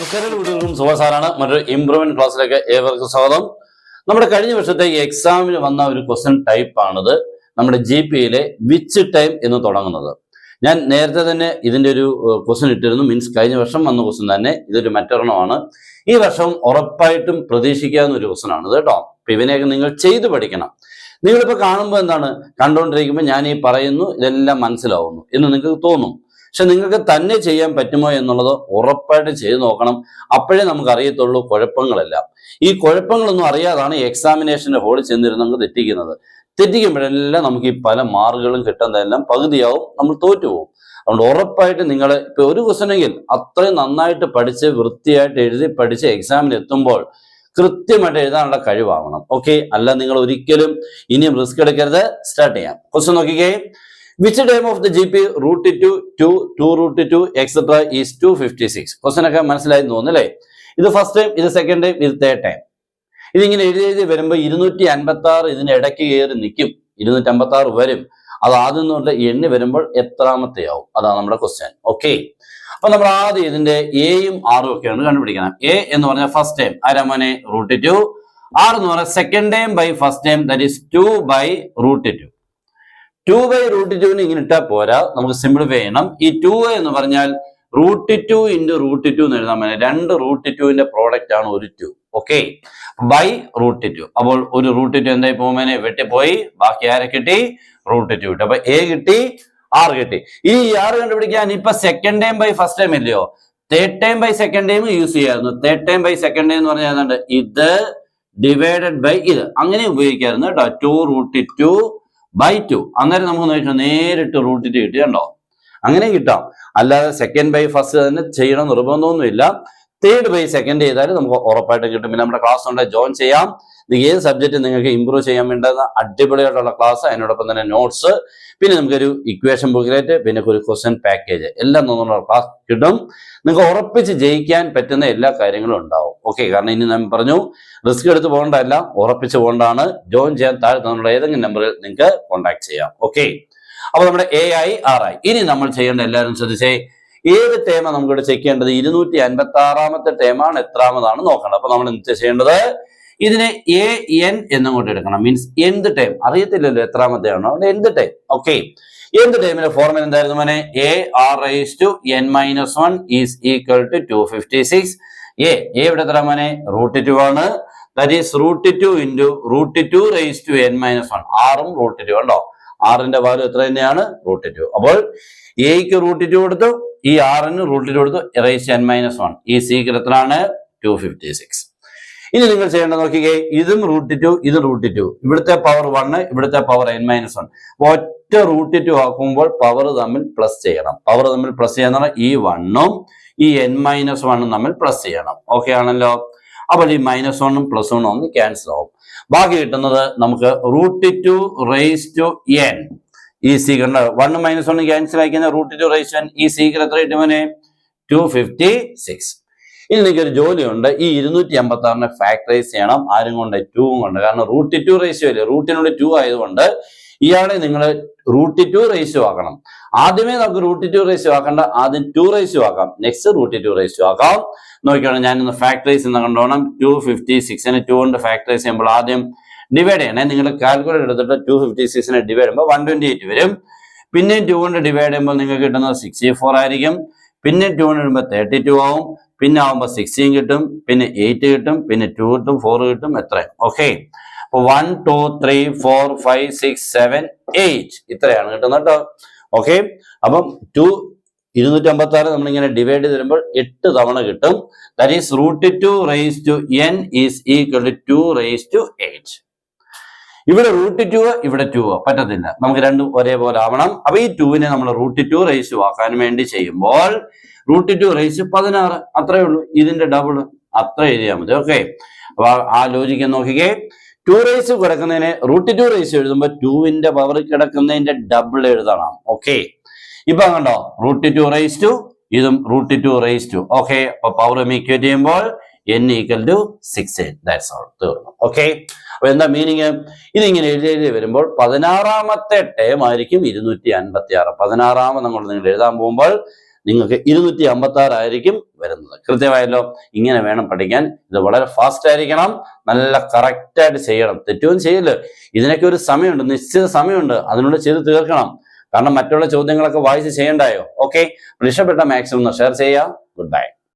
നമസ്കാരം കുട്ടികൾക്കും സുഭാസാറാണ്. മറ്റൊരു ഇംപ്രൂവ്മെന്റ് ക്ലാസ്സിലേക്ക് ഏവർക്കും സ്വാഗതം. നമ്മുടെ കഴിഞ്ഞ വർഷത്തെ എക്സാമിന് വന്ന ഒരു ക്വസ്റ്റ്യൻ ടൈപ്പ് ആണിത്. നമ്മുടെ GPയിലെ വിച്ച് ടൈം എന്ന് തുടങ്ങുന്നത്. ഞാൻ നേരത്തെ തന്നെ ഇതിന്റെ ഒരു ക്വസ്റ്റ്യൻ ഇട്ടിരുന്നു. മീൻസ് കഴിഞ്ഞ വർഷം വന്ന ക്വസ്റ്റ്യൻ തന്നെ ഇതൊരു മറ്റൊരെണ്ണമാണ്. ഈ വർഷം ഉറപ്പായിട്ടും പ്രതീക്ഷിക്കാവുന്ന ഒരു ക്വസ്റ്റ്യൻ ആണ് കേട്ടോ. അപ്പൊ ഇവനെയൊക്കെ നിങ്ങൾ ചെയ്തു പഠിക്കണം. നിങ്ങളിപ്പോ കാണുമ്പോൾ എന്താണ് കണ്ടുകൊണ്ടിരിക്കുമ്പോൾ ഞാൻ ഈ പറയുന്നു ഇതെല്ലാം മനസ്സിലാവുന്നു എന്ന് നിങ്ങൾക്ക് തോന്നും. പക്ഷെ നിങ്ങൾക്ക് തന്നെ ചെയ്യാൻ പറ്റുമോ എന്നുള്ളത് ഉറപ്പായിട്ടും ചെയ്തു നോക്കണം. അപ്പോഴേ നമുക്ക് അറിയത്തുള്ളൂ കുഴപ്പങ്ങളെല്ലാം. ഈ കുഴപ്പങ്ങളൊന്നും അറിയാതാണ് എക്സാമിനേഷന്റെ ഹോളിൽ ചെന്നിരുന്നെങ്കിൽ തെറ്റിക്കുമ്പോഴെല്ലാം നമുക്ക് ഈ പല മാർക്കുകളും കിട്ടുന്നതെല്ലാം പകുതിയാവും, നമ്മൾ തോറ്റുപോകും. അതുകൊണ്ട് ഉറപ്പായിട്ട് നിങ്ങൾ ഇപ്പൊ ഒരു ക്വസ്റ്റനെങ്കിൽ അത്രയും നന്നായിട്ട് പഠിച്ച് വൃത്തിയായിട്ട് എഴുതി പഠിച്ച് എക്സാമിന് എത്തുമ്പോൾ കൃത്യമായിട്ട് എഴുതാനുള്ള കഴിവാകണം. ഓക്കെ, അല്ല നിങ്ങൾ ഒരിക്കലും ഇനിയും റിസ്ക് എടുക്കരുത്. സ്റ്റാർട്ട് ചെയ്യാം. ക്വസ്റ്റ്യൻ നോക്കിക്കേ. Which time of the GP root 2 to 2 root 2 etc. is 256? Question ഒക്കെ മനസ്സിലായി തോന്നുന്നല്ലേ? ഇത് ഫസ്റ്റ് ടൈം, ഇത് സെക്കൻഡ് ടൈം, ഇത് തേർഡ് ടൈം. ഇതിങ്ങനെ എഴുതി വരുമ്പോൾ 256 ഇതിന് ഇടയ്ക്ക് കയറി നിൽക്കും. 256 വരും. അത് ആദ്യം തൊട്ട് എണ്ണി വരുമ്പോൾ എത്രാമത്തെ ആവും? അതാണ് നമ്മുടെ ക്വസ്റ്റ്യൻ. ഓക്കെ, അപ്പൊ നമ്മൾ ആദ്യം ഇതിന്റെ എയും ആറും ഒക്കെയാണ് കണ്ടുപിടിക്കണം. എ എന്ന് പറഞ്ഞാൽ ഫസ്റ്റ് ടൈം ആരാമോനെ റൂട്ട് 2. ആർ എന്ന് പറഞ്ഞാൽ second time by first time, that is 2 by root 2. 2 by root 2 ഇങ്ങനെ ഇട്ടാൽ പോരാ, നമുക്ക് സിംപ്ലിഫൈ ചെയ്യണം. ഈ 2 എന്ന് പറഞ്ഞാൽ റൂട്ട് 2 ഇൻറ്റു റൂട്ട് 2 എന്ന് എഴുതാൻ പറ്റും. രണ്ട് റൂട്ട് 2ന്റെ പ്രോഡക്റ്റ് ആണ് ഒരു 2. Okay, by root 2. അപ്പോൾ ഒരു റൂട്ട് 2 എന്തായി പോകുമ്പോൾ വെട്ടിപ്പോയി, ബാക്കി ആരെ കിട്ടി? റൂട്ട് 2 കിട്ടി. അപ്പൊ എ കിട്ടി, ആർ കിട്ടി. ഈ ആർ കണ്ടുപിടിക്കാൻ ഇപ്പൊ second time by first time ഇല്ലയോ, third time by second time use ചെയ്യായിരുന്നു. Third time by second time എന്ന് പറഞ്ഞാൽ ഇത് ഡിവൈഡഡ് ബൈ ഇത്, അങ്ങനെ ഉപയോഗിക്കായിരുന്നു കേട്ടോ. 2 റൂട്ട് 2 ബൈ 2. അന്നേരം നമുക്ക് നോക്കിയാൽ നേരിട്ട് റൂട്ട് 2 കിട്ടിയുണ്ടോ? അങ്ങനെ കിട്ടാം. അല്ലാതെ സെക്കൻഡ് ബൈ ഫസ്റ്റ് തന്നെ ചെയ്യണം നിർബന്ധമൊന്നുമില്ല. തേർഡ് ബൈ സെക്കൻഡ് ചെയ്താലും നമുക്ക് ഉറപ്പായിട്ട് കിട്ടും. പിന്നെ നമ്മുടെ ക്ലാസ് ഉണ്ട്, ജോയിൻ ചെയ്യാം. ഏത് സബ്ജക്റ്റ് നിങ്ങൾക്ക് ഇമ്പ്രൂവ് ചെയ്യാൻ വേണ്ടുന്ന അടിപൊളിയായിട്ടുള്ള ക്ലാസ്, അതിനോടൊപ്പം തന്നെ നോട്ട്സ്, പിന്നെ നമുക്കൊരു ഇക്വേഷൻ ബുക്ക്ലെറ്റ്, പിന്നെ ഒരു ക്വസ്റ്റ്യൻ പാക്കേജ് എല്ലാം തന്നുള്ള ക്ലാസ് കിട്ടും. നിങ്ങൾക്ക് ഉറപ്പിച്ച് ജയിക്കാൻ പറ്റുന്ന എല്ലാ കാര്യങ്ങളും ഉണ്ടാവും. ഓക്കെ, കാരണം ഇനി ഞാൻ പറഞ്ഞു റിസ്ക് എടുത്ത് പോകേണ്ടതല്ല, ഉറപ്പിച്ച് പോകേണ്ടതാണ്. ജോയിൻ ചെയ്യാൻ താഴെ തന്നുള്ള ഏതെങ്കിലും നമ്പറിൽ നിങ്ങൾക്ക് കോൺടാക്ട് ചെയ്യാം. ഓക്കെ, അപ്പൊ നമ്മുടെ എ ആയി ആറായി. ഇനി നമ്മൾ ചെയ്യേണ്ട എല്ലാവരും ശ്രദ്ധിച്ചേ, ഏത് ടേമാണ് നമുക്കിവിടെ ചെക്ക് ചെയ്യേണ്ടത്? 256ാമത്തെ ടേമാണ്, എത്രാമതാണ് നോക്കണം. അപ്പൊ നമ്മൾ എന്ത് ചെയ്യേണ്ടത്? ഇതിനെ AN എന്നങ്ങോട്ട് എടുക്കണം. മീൻസ് എന്ത് ടൈം അറിയത്തില്ലല്ലോ എത്രാമത്തെ ആണോ, എന്ത് ടൈം. ഓക്കെ, എന്ത് ടൈമിന്റെ ഫോർമുല എന്തായിരുന്നു മോനെ? AR⁻n−1 is equal to 256. A ഇവിടെ എത്ര മോനെ? റൂട്ട് 2 ആണ്. That is root 2 into root 2⁻n−1. ആറും റൂട്ട് 2 ഉണ്ടോ? ആറിന്റെ വാല്യൂ എത്ര തന്നെയാണ്? റൂട്ട് 2. അപ്പോൾ എക്ക് റൂട്ട് 2 കൊടുത്തു, ഈ ആറിന് റൂട്ട് 2 കൊടുത്തു, n−1. ഈ സീക്രട്ട് എത്രയാണ്? 256. ഇനി നിങ്ങൾ ചെയ്യേണ്ടത് നോക്കിക്കേ, ഇതും റൂട്ട് 2, ഇതും റൂട്ട് 2. ഇവിടുത്തെ പവർ 1, ഇവിടുത്തെ പവർ n−1. ഒറ്റ റൂട്ട് 2 ആക്കുമ്പോൾ പവർ തമ്മിൽ പ്ലസ് ചെയ്യണം. പവർ തമ്മിൽ പ്ലസ് ചെയ്യാന്ന് ഈ 1ഉം ഈ n−1ഉം തമ്മിൽ പ്ലസ് ചെയ്യണം. ഓക്കെ ആണല്ലോ? അപ്പോൾ ഈ -1ഉം +1ഉം ഒന്ന് ക്യാൻസൽ ആവും. ബാക്കി കിട്ടുന്നത് നമുക്ക് റൂട്ട് 2⁻n. ഈ സീക്രട്ട് 1 -1 ക്യാൻസൽ ആയി കഴിഞ്ഞാൽ റൂട്ട് 2⁻n. ഈ സീക്രട്ട് എത്ര കിട്ടുമോനെ? 256. ഇനി എനിക്കൊരു ജോലിയുണ്ട്. ഈ 256നെ ഫാക്ടറൈസ് ചെയ്യണം. ആരും കൊണ്ട്? 2 കൊണ്ട്. കാരണം റൂട്ട് 2 റേഷ്യോ അല്ലേ, റൂട്ടിനോട് 2 ആയതുകൊണ്ട് ഇയാളെ നിങ്ങൾ റൂട്ട് 2 റേഷ്യോ ആക്കണം. ആദ്യമേ നമുക്ക് റൂട്ട് 2 റേഷ്യോ ആക്കണ്ട, ആദ്യം 2 റേഷ്യോ ആക്കാം, നെക്സ്റ്റ് റൂട്ട് 2 റേഷ്യോ ആക്കാം. നോക്കിയാണ് ഞാനിന്ന് ഫാക്ടറൈസ് എന്ന് കണ്ടോണം. 256നെ 2 കൊണ്ട് ഫാക്ടറൈസ് ചെയ്യുമ്പോൾ ആദ്യം ഡിവൈഡ് ചെയ്യണേ. നിങ്ങൾ കാൽക്കുലേറ്റർ എടുത്തിട്ട് 256നെ ഡിവൈഡ് ചെയ്യുമ്പോൾ 128 വരും. പിന്നെ 2 കൊണ്ട് ഡിവൈഡ് ചെയ്യുമ്പോൾ നിങ്ങൾക്ക് കിട്ടുന്നത് 64 ആയിരിക്കും. പിന്നെ 2 കൊണ്ട് വരുമ്പോൾ 32 ആവും. പിന്നെ ആവുമ്പോൾ 16 കിട്ടും, പിന്നെ 8 കിട്ടും, പിന്നെ 2 കിട്ടും, 4 കിട്ടും. എത്ര? ഓക്കെ, അപ്പൊ 1 2 3 4 5 6 7 8 ഇത്രയാണ് കിട്ടുന്നത് കേട്ടോ. ഓക്കെ, അപ്പം 256 നമ്മളിങ്ങനെ ഡിവൈഡ് ചെയ്ത് വരുമ്പോൾ 8 തവണ കിട്ടും. That is root 2⁻n is equal to 2⁸. ഇവിടെ റൂട്ട് 2, ഇവിടെ 2 പറ്റത്തില്ല, നമുക്ക് രണ്ടും ഒരേപോലെ ആവണം. അപ്പൊ ഈ 2നെ നമ്മൾ റൂട്ട് 2 ആക്കാൻ വേണ്ടി ചെയ്യുമ്പോൾ റൂട്ട് 2⁻16 അത്രേ ഉള്ളൂ. ഇതിന്റെ ഡബിൾ അത്ര എഴുതിയാൽ മതി. ഓക്കെ, അപ്പൊ ആ ലോജിക്ക് നോക്കിക്കേ. 2 കിടക്കുന്നതിനെ റൂട്ട് 2 എഴുതുമ്പോൾ 2ന്റെ പവർ കിടക്കുന്നതിന്റെ ഡബിൾ എഴുതണം. ഓക്കെ, ഇപ്പൊ കണ്ടോ, റൂട്ട് 2⁻, ഇതും റൂട്ട് 2⁻. ഓക്കെ, അപ്പൊ പവർ ഈക്വേറ്റ് ചെയ്യുമ്പോൾ n = 16. ദാറ്റ്സ് ഓൾ, തീർന്നു. ഓക്കെ, അപ്പൊ എന്താ മീനിങ്? ഇതിങ്ങനെ എഴുതി വരുമ്പോൾ 16ാമത്തെ ടേം ആയിരിക്കും 256. 16ാമത് അങ്ങോട്ട് നിങ്ങൾ എഴുതാൻ പോകുമ്പോൾ നിങ്ങൾക്ക് 256 ആയിരിക്കും വരുന്നത്. കൃത്യമായല്ലോ? ഇങ്ങനെ വേണം പഠിക്കാൻ. ഇത് വളരെ ഫാസ്റ്റ് ആയിരിക്കണം, നല്ല കറക്റ്റായിട്ട് ചെയ്യണം, തെറ്റും ചെയ്യല്. ഇതിനൊക്കെ ഒരു സമയമുണ്ട്, നിശ്ചിത സമയമുണ്ട്, അതിനുള്ളിൽ ചെയ്ത് തീർക്കണം. കാരണം മറ്റുള്ള ചോദ്യങ്ങളൊക്കെ വായിച്ച് ചെയ്യണ്ടായോ? ഓക്കെ, ഇഷ്ടപ്പെട്ട മാക്സിമം ഷെയർ ചെയ്യുക. Good bye.